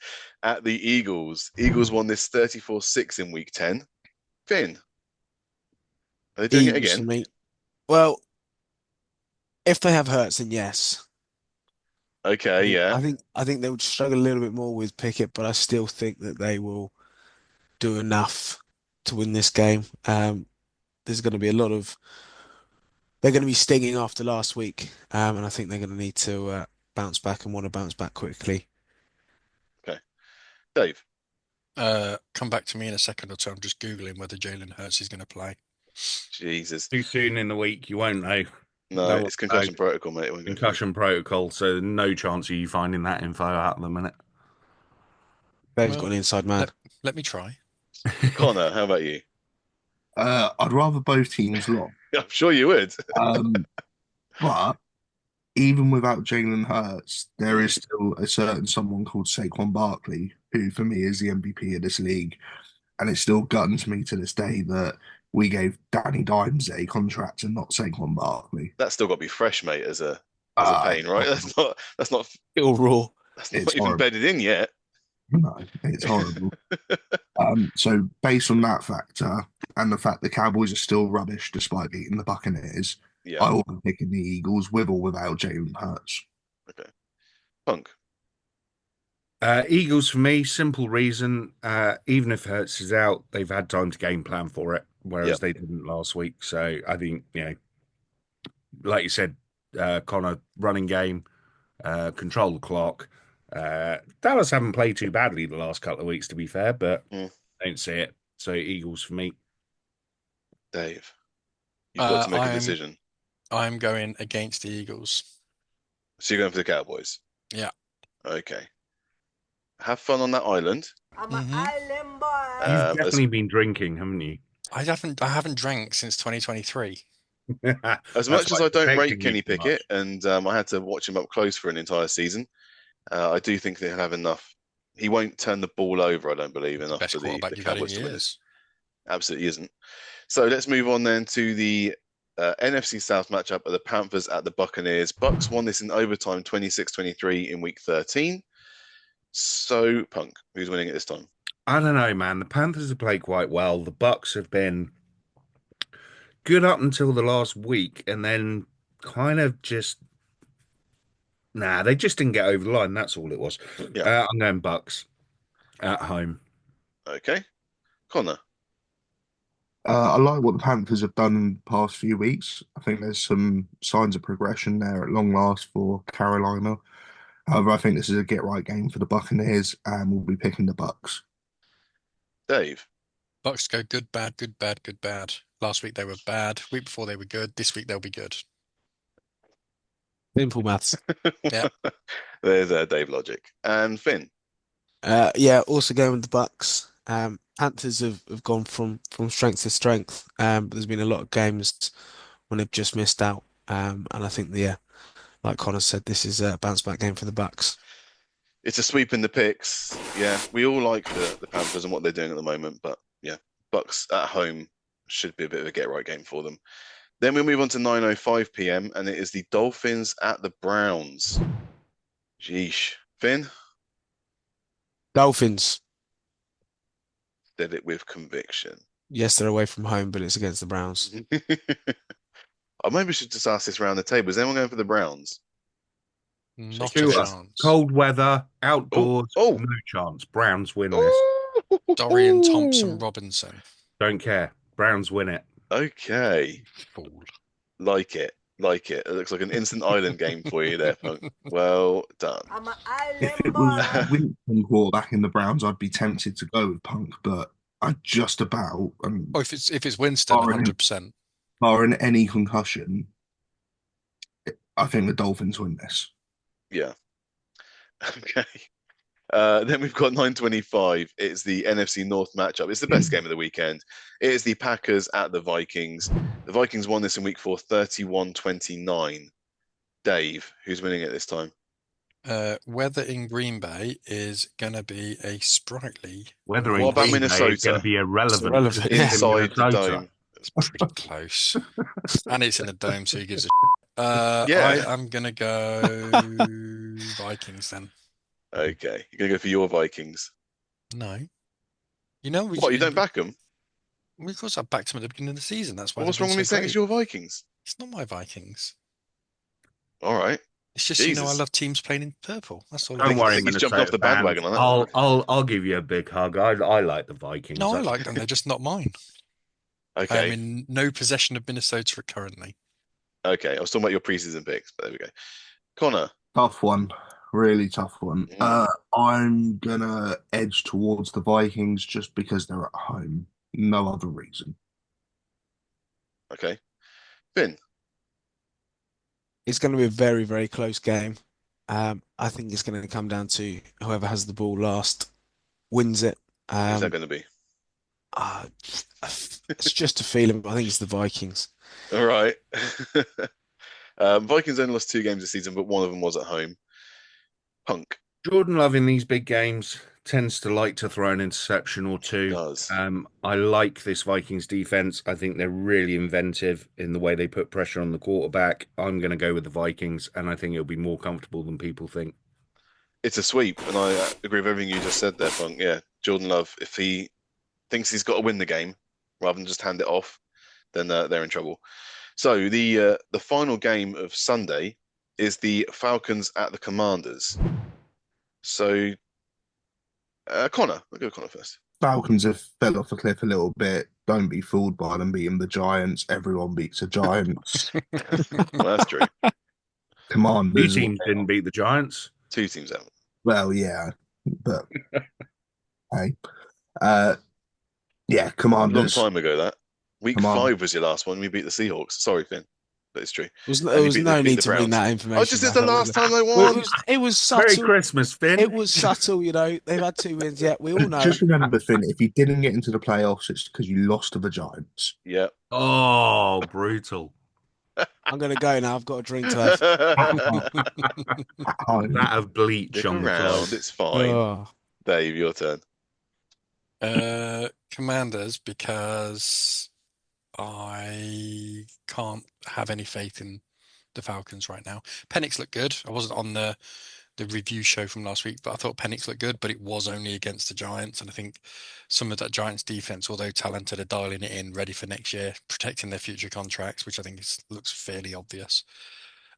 [SPEAKER 1] at the Eagles. Eagles won this 34-6 in week 10. Finn, are they doing it
[SPEAKER 4] Eagles for
[SPEAKER 1] again?
[SPEAKER 4] me. Well, if they have Hurts, then yes.
[SPEAKER 1] Okay, yeah.
[SPEAKER 4] I think they would struggle a little bit more with Pickett, but I still think that they will do enough to win this game. There's going to be they're going to be stinging after last week, and I think they're going to need to bounce back and want to bounce back quickly.
[SPEAKER 1] Okay. Dave.
[SPEAKER 2] Come back to me in a second or two. I'm just Googling whether Jalen Hurts is going to play.
[SPEAKER 1] Jesus.
[SPEAKER 3] Too soon in the week, you won't know.
[SPEAKER 1] No,
[SPEAKER 3] No,
[SPEAKER 1] it's concussion protocol, mate. It won't go through.
[SPEAKER 3] Concussion protocol, so no chance of you finding that info out at the minute.
[SPEAKER 4] Dave's
[SPEAKER 2] Well,
[SPEAKER 4] got an inside man.
[SPEAKER 2] Let me try.
[SPEAKER 1] Connor, how about you?
[SPEAKER 5] I'd rather both teams lost.
[SPEAKER 1] I'm sure you would.
[SPEAKER 5] But even without Jalen Hurts, there is still a certain someone called Saquon Barkley, who for me is the MVP of this league. And it still guttens me to this day that we gave Danny Dimes a contract and not Saquon Barkley.
[SPEAKER 1] That's still got to be fresh, mate, as a pain, right? That's not
[SPEAKER 4] Still raw.
[SPEAKER 1] that's not
[SPEAKER 5] It's
[SPEAKER 1] even
[SPEAKER 5] horrible.
[SPEAKER 1] bedded in yet.
[SPEAKER 5] No, it's horrible. So based on that factor and the fact the Cowboys are still rubbish despite beating the Buccaneers,
[SPEAKER 1] Yeah.
[SPEAKER 5] I will be picking the Eagles with or without Jalen Hurts.
[SPEAKER 1] Okay. Punk.
[SPEAKER 3] Eagles for me, simple reason. Even if Hurts is out, they've had time to game plan for it, whereas
[SPEAKER 1] Yep.
[SPEAKER 3] they didn't last week. So I think, like you said, Connor, running game, control the clock. Dallas haven't played too badly the last couple of weeks, to be fair, but don't see it. So Eagles for me.
[SPEAKER 1] Dave. You've got to make a decision.
[SPEAKER 2] I'm going against the Eagles.
[SPEAKER 1] So you're going for the Cowboys?
[SPEAKER 2] Yeah.
[SPEAKER 1] Okay. Have fun on that island.
[SPEAKER 6] I'm an island boy.
[SPEAKER 3] You've
[SPEAKER 1] As
[SPEAKER 3] definitely been drinking, haven't you?
[SPEAKER 2] I haven't drank since 2023.
[SPEAKER 1] as
[SPEAKER 3] That's
[SPEAKER 1] much
[SPEAKER 3] why
[SPEAKER 1] as I
[SPEAKER 3] it's
[SPEAKER 1] don't rate
[SPEAKER 3] affecting you
[SPEAKER 1] Kenny
[SPEAKER 3] so
[SPEAKER 1] Pickett,
[SPEAKER 3] much.
[SPEAKER 1] and I had to watch him up close for an entire season, I do think they'll have enough. He won't turn the ball over, I don't believe,
[SPEAKER 2] It's the
[SPEAKER 1] enough
[SPEAKER 2] best
[SPEAKER 1] for
[SPEAKER 2] quarterback
[SPEAKER 1] the
[SPEAKER 2] you've had in
[SPEAKER 1] Cowboys to win this.
[SPEAKER 2] years.
[SPEAKER 1] Absolutely isn't. So let's move on then to the NFC South matchup of the Panthers at the Buccaneers. Bucks won this in overtime 26-23 in week 13. So, Punk, who's winning it this time?
[SPEAKER 3] I don't know, man. The Panthers have played quite well. The Bucks have been good up until the last week, and then kind of just they just didn't get over the line. That's all it was.
[SPEAKER 1] Yeah.
[SPEAKER 3] I'm going Bucks at home.
[SPEAKER 1] Okay. Connor.
[SPEAKER 5] I like what the Panthers have done in the past few weeks. I think there's some signs of progression there at long last for Carolina. However, I think this is a get right game for the Buccaneers, and we'll be picking the Bucks.
[SPEAKER 1] Dave.
[SPEAKER 2] Bucks go good, bad, good, bad, good, bad. Last week they were bad. Week before they were good. This week they'll be good.
[SPEAKER 4] Simple maths.
[SPEAKER 2] Yeah.
[SPEAKER 1] There's Dave Logic. And Finn.
[SPEAKER 4] Yeah, also going with the Bucks. Panthers have gone from strength to strength. But there's been a lot of games when they've just missed out. And I think yeah, like Connor said, this is a bounce back game for the Bucks.
[SPEAKER 1] It's a sweep in the picks. Yeah, we all like the Panthers and what they're doing at the moment, but yeah, Bucks at home should be a bit of a get right game for them. Then we move on to 9:05 p.m. and it is the Dolphins at the Browns. Jeesh. Finn
[SPEAKER 4] Dolphins.
[SPEAKER 1] did it with conviction.
[SPEAKER 4] Yes, they're away from home, but it's against the Browns.
[SPEAKER 1] I maybe should just ask this around the table. Is anyone going for the Browns?
[SPEAKER 2] Not
[SPEAKER 1] your
[SPEAKER 2] a
[SPEAKER 3] Shooter.
[SPEAKER 1] heads.
[SPEAKER 2] chance.
[SPEAKER 3] Cold weather,
[SPEAKER 1] Oh,
[SPEAKER 3] outdoors,
[SPEAKER 1] oh,
[SPEAKER 3] no chance. Browns win this.
[SPEAKER 2] Dorian Thompson Robinson.
[SPEAKER 3] Don't care. Browns win it.
[SPEAKER 1] Okay.
[SPEAKER 2] Fool.
[SPEAKER 1] Like it. Like it. It looks like an instant island game for you there, Punk. Well done.
[SPEAKER 6] I'm an
[SPEAKER 5] If
[SPEAKER 6] island
[SPEAKER 5] it was
[SPEAKER 6] boy.
[SPEAKER 5] Winston quarterback in the Browns, I'd be tempted to go with Punk, but I just about,
[SPEAKER 2] Oh, if it's Winston,
[SPEAKER 5] Barring-
[SPEAKER 2] 100%.
[SPEAKER 5] barring any concussion, I think the Dolphins win this.
[SPEAKER 1] Yeah. Okay. Then we've got 9:25. It's the NFC North matchup. It's the best game of the weekend. It is the Packers at the Vikings. The Vikings won this in week 4, 31-29. Dave, who's winning it this time?
[SPEAKER 2] Weather in Green Bay is going to be a sprightly.
[SPEAKER 3] Weather in
[SPEAKER 1] What about
[SPEAKER 3] Green Bay is
[SPEAKER 1] Minnesota?
[SPEAKER 3] going to be irrelevant.
[SPEAKER 4] It's irrelevant,
[SPEAKER 3] It's in
[SPEAKER 4] yeah.
[SPEAKER 1] Inside the
[SPEAKER 3] Minnesota.
[SPEAKER 1] dome.
[SPEAKER 2] It's pretty close. And it's in a dome, so he gives a
[SPEAKER 1] Yeah.
[SPEAKER 2] I am going to go Vikings then.
[SPEAKER 1] Okay. You're going to go for your Vikings.
[SPEAKER 2] No. You know,
[SPEAKER 1] What, you don't back them?
[SPEAKER 2] Of course, I backed them at the beginning of the season. That's why
[SPEAKER 1] What's
[SPEAKER 2] they've
[SPEAKER 1] wrong
[SPEAKER 2] been
[SPEAKER 1] with me
[SPEAKER 2] so
[SPEAKER 1] saying
[SPEAKER 2] great.
[SPEAKER 1] it's your Vikings?
[SPEAKER 2] It's not my Vikings.
[SPEAKER 1] All right.
[SPEAKER 2] It's just, I
[SPEAKER 1] Jesus.
[SPEAKER 2] love teams playing in purple. That's all.
[SPEAKER 3] Don't
[SPEAKER 1] think-
[SPEAKER 3] worry,
[SPEAKER 1] think he's
[SPEAKER 3] Minnesota
[SPEAKER 1] jumping off the bandwagon
[SPEAKER 3] fans.
[SPEAKER 1] on that one.
[SPEAKER 3] I'll give you a big hug. I like the Vikings.
[SPEAKER 2] No, I like them. They're just not mine. I am
[SPEAKER 1] Okay.
[SPEAKER 2] in no possession of Minnesota currently.
[SPEAKER 1] Okay. I was talking about your preseason picks, but there we go. Connor.
[SPEAKER 5] Tough one, really tough one.
[SPEAKER 1] Mm.
[SPEAKER 5] I'm gonna edge towards the Vikings just because they're at home. No other reason.
[SPEAKER 1] Okay. Finn.
[SPEAKER 4] It's going to be a very, very close game. I think it's going to come down to whoever has the ball last wins it.
[SPEAKER 1] Who's that going to be?
[SPEAKER 4] Uh, it's just a feeling. I think it's the Vikings.
[SPEAKER 1] All right. Vikings only lost 2 games this season, but one of them was at home. Punk
[SPEAKER 3] Jordan Love in these big games tends to like to throw an interception or two.
[SPEAKER 1] does.
[SPEAKER 3] I like this Vikings defense. I think they're really inventive in the way they put pressure on the quarterback. I'm going to go with the Vikings, and I think it'll be more comfortable than people think.
[SPEAKER 1] It's a sweep, and I agree with everything you just said there, Punk. Yeah, Jordan Love, if he thinks he's got to win the game rather than just hand it off, then they're in trouble. So the final game of Sunday is the Falcons at the Commanders. So, Connor, I'll go with Connor first.
[SPEAKER 5] Falcons have fell off a cliff a little bit. Don't be fooled by them beating the Giants. Everyone beats the Giants.
[SPEAKER 1] Well, that's true.
[SPEAKER 3] Two
[SPEAKER 5] Commanders.
[SPEAKER 3] teams didn't beat the Giants.
[SPEAKER 1] 2 teams haven't.
[SPEAKER 5] Well, yeah, but hey, yeah,
[SPEAKER 1] A long
[SPEAKER 5] Commanders.
[SPEAKER 1] time ago, that. Week
[SPEAKER 5] Come on.
[SPEAKER 1] 5 was your last one. We beat the Seahawks. Sorry, Finn. but it's true.
[SPEAKER 4] There
[SPEAKER 1] And
[SPEAKER 4] was no
[SPEAKER 1] they beat
[SPEAKER 4] need
[SPEAKER 1] the
[SPEAKER 4] to bring
[SPEAKER 1] Browns.
[SPEAKER 4] that
[SPEAKER 1] Oh,
[SPEAKER 4] information
[SPEAKER 1] just is
[SPEAKER 4] back
[SPEAKER 1] the
[SPEAKER 4] up, was
[SPEAKER 1] last
[SPEAKER 4] it?
[SPEAKER 1] time they
[SPEAKER 4] Well,
[SPEAKER 1] won.
[SPEAKER 4] it was
[SPEAKER 3] Merry
[SPEAKER 4] subtle.
[SPEAKER 3] Christmas, Finn.
[SPEAKER 4] It was subtle, They've had 2 wins. Yeah, we all know.
[SPEAKER 5] Just remember, Finn, if you didn't get into the playoffs, it's because you lost to the Giants.
[SPEAKER 1] Yeah.
[SPEAKER 3] Oh, brutal.
[SPEAKER 4] I'm gonna go now. I've got a drink to have.
[SPEAKER 5] At home.
[SPEAKER 3] That of bleach
[SPEAKER 1] Stick
[SPEAKER 3] on the
[SPEAKER 1] around.
[SPEAKER 3] clothes.
[SPEAKER 1] It's fine.
[SPEAKER 4] Oh,
[SPEAKER 1] Dave, your turn.
[SPEAKER 2] Commanders, because I can't have any faith in the Falcons right now. Penix looked good. I wasn't on the review show from last week, but I thought Penix looked good, but it was only against the Giants. And I think some of that Giants defense, although talented, are dialing it in, ready for next year, protecting their future contracts, which I think looks fairly obvious.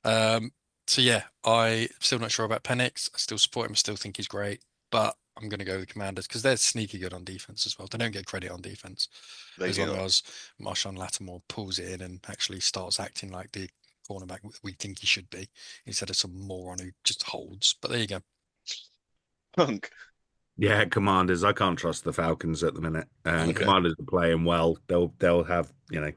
[SPEAKER 2] So yeah, I'm still not sure about Penix. I still support him. I still think he's great, but I'm going to go with the Commanders because they're sneaky good on defense as well. They don't get credit on defense
[SPEAKER 1] They
[SPEAKER 2] as
[SPEAKER 1] do
[SPEAKER 2] long
[SPEAKER 1] not.
[SPEAKER 2] as Marshawn Lattimore pulls it in and actually starts acting like the cornerback we think he should be, instead of some moron who just holds. But there you go.
[SPEAKER 1] Punk.
[SPEAKER 3] Yeah, Commanders. I can't trust the Falcons at the minute. And
[SPEAKER 1] Okay.
[SPEAKER 3] Commanders are playing well. They'll have,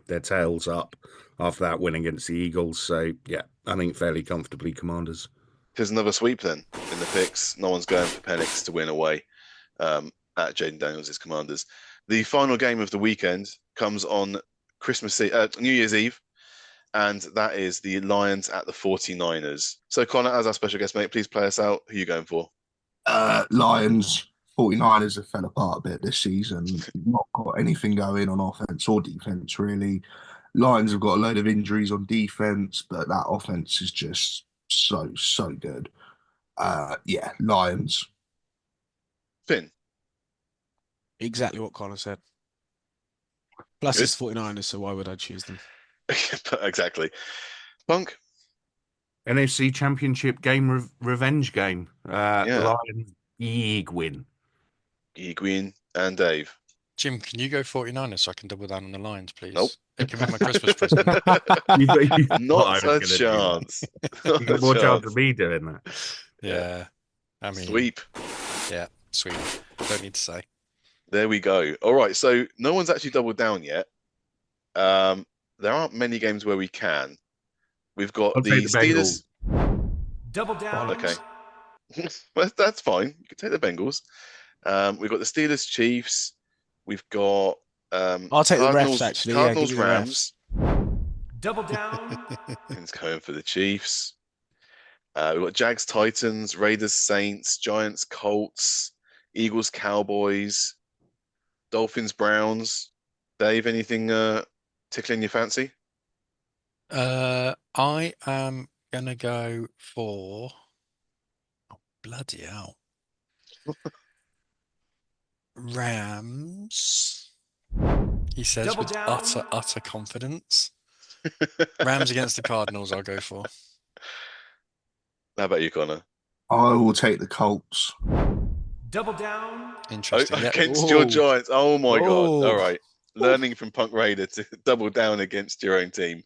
[SPEAKER 3] their tails up after that win against the Eagles. So yeah, I think fairly comfortably Commanders.
[SPEAKER 1] There's another sweep then in the picks. No one's going for Penix to win away at Jaden Daniels' Commanders. The final game of the weekend comes on New Year's Eve, and that is the Lions at the 49ers. So Connor, as our special guest mate, please play us out. Who are you going for?
[SPEAKER 5] Lions, 49ers have fell apart a bit this season. Not got anything going on offense or defense, really. Lions have got a load of injuries on defense, but that offense is just so good. Yeah, Lions.
[SPEAKER 1] Finn.
[SPEAKER 4] exactly what Connor said. Plus,
[SPEAKER 1] Good.
[SPEAKER 4] it's 49ers, so why would I choose them?
[SPEAKER 1] Exactly. Punk.
[SPEAKER 3] NFC Championship game revenge game.
[SPEAKER 1] Yeah.
[SPEAKER 3] Lions big win.
[SPEAKER 1] Eguin and Dave.
[SPEAKER 2] Jim, can you go 49ers so I can double down on the Lions, please?
[SPEAKER 1] Nope.
[SPEAKER 2] It can be my Christmas present.
[SPEAKER 3] You thought I
[SPEAKER 1] Not
[SPEAKER 3] was
[SPEAKER 1] a
[SPEAKER 3] gonna do that.
[SPEAKER 1] chance.
[SPEAKER 3] You
[SPEAKER 1] Not a
[SPEAKER 3] got more chance
[SPEAKER 1] chance.
[SPEAKER 3] of me doing that.
[SPEAKER 2] Yeah. I mean,
[SPEAKER 1] Sweep.
[SPEAKER 2] yeah, sweet. Don't need to say.
[SPEAKER 1] There we go. All right. So no one's actually doubled down yet. There aren't many games where we can. We've got
[SPEAKER 3] I'll
[SPEAKER 1] the
[SPEAKER 3] take the Bengals.
[SPEAKER 1] Steelers.
[SPEAKER 6] Double down.
[SPEAKER 1] Okay. Well, that's fine. You can take the Bengals. We've got the Steelers, Chiefs. We've got
[SPEAKER 4] I'll take the refs, actually. Yeah, give
[SPEAKER 1] Cardinals,
[SPEAKER 4] me the refs.
[SPEAKER 1] Rams.
[SPEAKER 6] Double down.
[SPEAKER 1] It's going for the Chiefs. We've got Jags, Titans, Raiders, Saints, Giants, Colts, Eagles, Cowboys, Dolphins, Browns. Dave, anything tickling your fancy?
[SPEAKER 2] I am gonna go for bloody hell. Rams. He says
[SPEAKER 6] Double
[SPEAKER 2] with
[SPEAKER 6] down.
[SPEAKER 2] utter confidence. Rams against the Cardinals, I'll go for.
[SPEAKER 1] How about you, Connor?
[SPEAKER 5] I will take the Colts.
[SPEAKER 6] Double down.
[SPEAKER 2] Interesting. Yeah.
[SPEAKER 1] Against your
[SPEAKER 4] Whoa.
[SPEAKER 1] Giants. Oh my God.
[SPEAKER 4] Oh.
[SPEAKER 1] All right. Learning from Punk Raider to double down against your own team.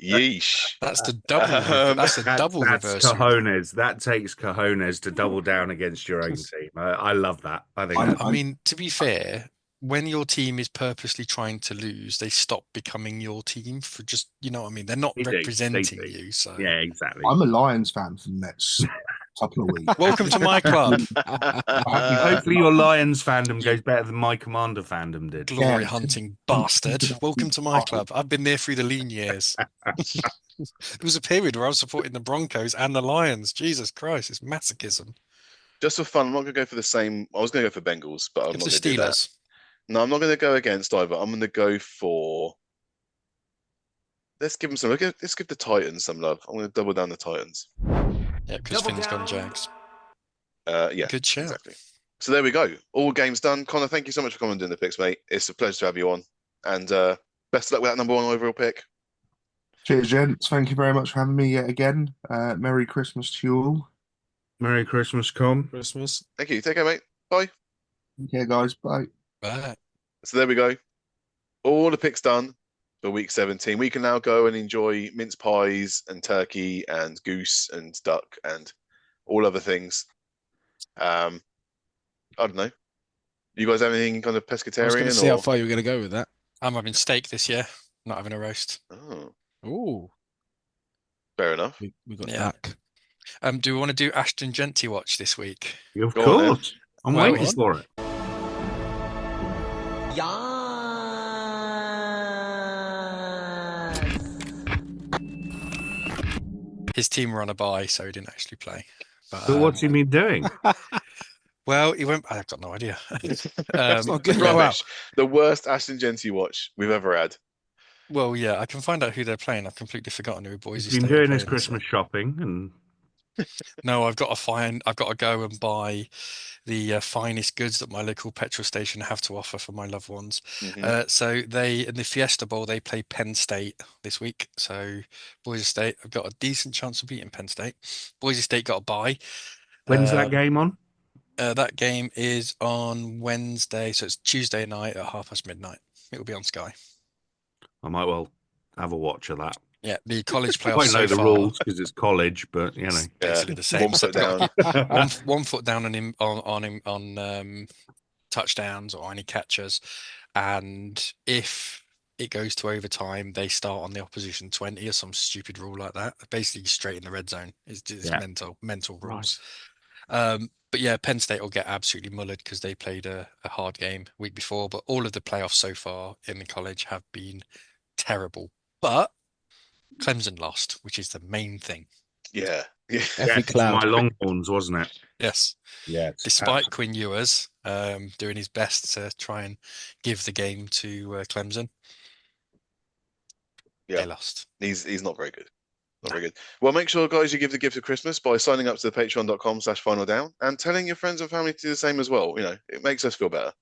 [SPEAKER 1] Yeesh.
[SPEAKER 2] That's the double. That's a double
[SPEAKER 3] That's
[SPEAKER 2] reverse.
[SPEAKER 3] cojones. That takes cojones to double down against your own team. I love that. I think
[SPEAKER 5] I'm-
[SPEAKER 2] I mean, to be fair, when your team is purposely trying to lose, they stop becoming your team for just, you know what I mean? They're not
[SPEAKER 3] They do, they
[SPEAKER 2] representing
[SPEAKER 3] do.
[SPEAKER 2] you. So
[SPEAKER 3] yeah, exactly.
[SPEAKER 5] I'm a Lions fan for the next couple of weeks.
[SPEAKER 2] welcome to my club.
[SPEAKER 3] Hopefully your Lions fandom goes better than my Commander fandom did.
[SPEAKER 2] Glory
[SPEAKER 5] Yeah.
[SPEAKER 2] hunting bastard. Welcome to my club. I've been there through the lean years. There was a period where I was supporting the Broncos and the Lions. Jesus Christ, it's masochism.
[SPEAKER 1] Just for fun, I'm not going to go for the same. I was going to go for Bengals, but I'm
[SPEAKER 2] Give
[SPEAKER 1] not
[SPEAKER 2] the
[SPEAKER 1] going to do that.
[SPEAKER 2] Steelers.
[SPEAKER 1] No, I'm not going to go against either. I'm going to go for. Let's give them some. Let's give the Titans some love. I'm going to double down the Titans.
[SPEAKER 2] Yeah, because
[SPEAKER 6] Double
[SPEAKER 2] Finn's gone
[SPEAKER 6] down.
[SPEAKER 2] Jags.
[SPEAKER 1] Yeah,
[SPEAKER 2] Good shout.
[SPEAKER 1] exactly. So there we go. All games done. Connor, thank you so much for coming and doing the picks, mate. It's a pleasure to have you on. And best of luck with that number one overall pick.
[SPEAKER 5] Cheers, gents. Thank you very much for having me yet again. Merry Christmas to you all.
[SPEAKER 3] Merry Christmas, Com.
[SPEAKER 4] Christmas.
[SPEAKER 1] Thank you. Take care, mate. Bye.
[SPEAKER 5] Okay, guys. Bye.
[SPEAKER 2] Bye.
[SPEAKER 1] So there we go. All the picks done for week 17. We can now go and enjoy mince pies and turkey and goose and duck and all other things. I don't know. You guys have anything kind of
[SPEAKER 4] I was going to
[SPEAKER 1] pescatarian
[SPEAKER 4] see how
[SPEAKER 1] or?
[SPEAKER 4] far you were going to go with that.
[SPEAKER 2] I'm having steak this year, not having a roast.
[SPEAKER 1] Oh,
[SPEAKER 4] Ooh,
[SPEAKER 1] Fair enough.
[SPEAKER 4] we got
[SPEAKER 2] Yeah.
[SPEAKER 4] Dak.
[SPEAKER 2] Do we want to do Ashton Genty watch this week?
[SPEAKER 3] Of
[SPEAKER 1] Go on then.
[SPEAKER 3] course. I'm
[SPEAKER 2] Well,
[SPEAKER 3] waiting for it.
[SPEAKER 2] His team were on a bye, so he didn't actually play.
[SPEAKER 3] But what's he been doing?
[SPEAKER 2] Well, he went. I've got no idea.
[SPEAKER 4] That's not good. Wow.
[SPEAKER 1] Rubbish. The worst Ashton Genty watch we've ever had.
[SPEAKER 2] Well, yeah, I can find out who they're playing. I've completely forgotten who Boise
[SPEAKER 3] He's been
[SPEAKER 2] State are
[SPEAKER 3] doing his
[SPEAKER 2] playing,
[SPEAKER 3] Christmas
[SPEAKER 2] so-
[SPEAKER 3] shopping, and
[SPEAKER 2] No, I've got to go and buy the finest goods that my local petrol station have to offer for my loved ones.
[SPEAKER 1] Mhm.
[SPEAKER 2] So they in the Fiesta Bowl they play Penn State this week. So Boise State have got a decent chance of beating Penn State. Boise State got a bye.
[SPEAKER 3] when's that game on?
[SPEAKER 2] That game is on Wednesday, so it's Tuesday night at midnight. It will be on Sky.
[SPEAKER 3] I might well have a watch of that.
[SPEAKER 2] Yeah, the college
[SPEAKER 3] I
[SPEAKER 2] playoffs
[SPEAKER 3] won't
[SPEAKER 2] so
[SPEAKER 3] know the
[SPEAKER 2] far.
[SPEAKER 3] rules because it's college, but you know.
[SPEAKER 2] It's basically the same.
[SPEAKER 1] One
[SPEAKER 2] So
[SPEAKER 1] foot
[SPEAKER 2] they've got
[SPEAKER 1] down.
[SPEAKER 2] one foot down on him on touchdowns or any catches, and if it goes to overtime, they start on the opposition 20 or some stupid rule like that. Basically, straight in the red zone. It's
[SPEAKER 3] Yeah.
[SPEAKER 2] mental rules. But yeah, Penn State will get absolutely mullered because they played a hard game week before. But all of the playoffs so far in the college have been terrible. But Clemson lost, which is the main thing.
[SPEAKER 1] Yeah. Yeah.
[SPEAKER 4] Every
[SPEAKER 3] Yes,
[SPEAKER 4] cloud.
[SPEAKER 3] my Longhorns, wasn't it?
[SPEAKER 2] Yes.
[SPEAKER 3] Yeah.
[SPEAKER 2] Despite Quinn Ewers doing his best to try and give the game to Clemson,
[SPEAKER 1] Yeah.
[SPEAKER 2] they lost.
[SPEAKER 1] He's not very good. Not very good. Well, make sure, guys, you give the gift of Christmas by signing up to the patreon.com/final down and telling your friends and family to do the same as well. You know, it makes us feel better.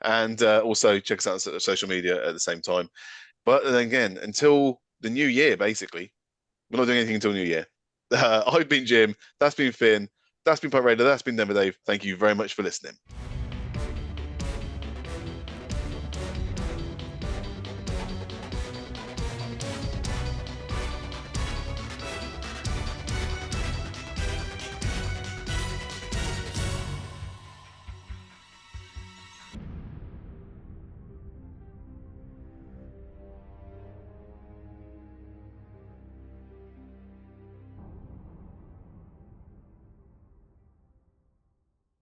[SPEAKER 1] And also check us out on social media at the same time. But then again, until the new year, basically, we're not doing anything until New Year. I've been Jim. That's been Finn. That's been Punt Raider. That's been Denver Dave. Thank you very much for listening.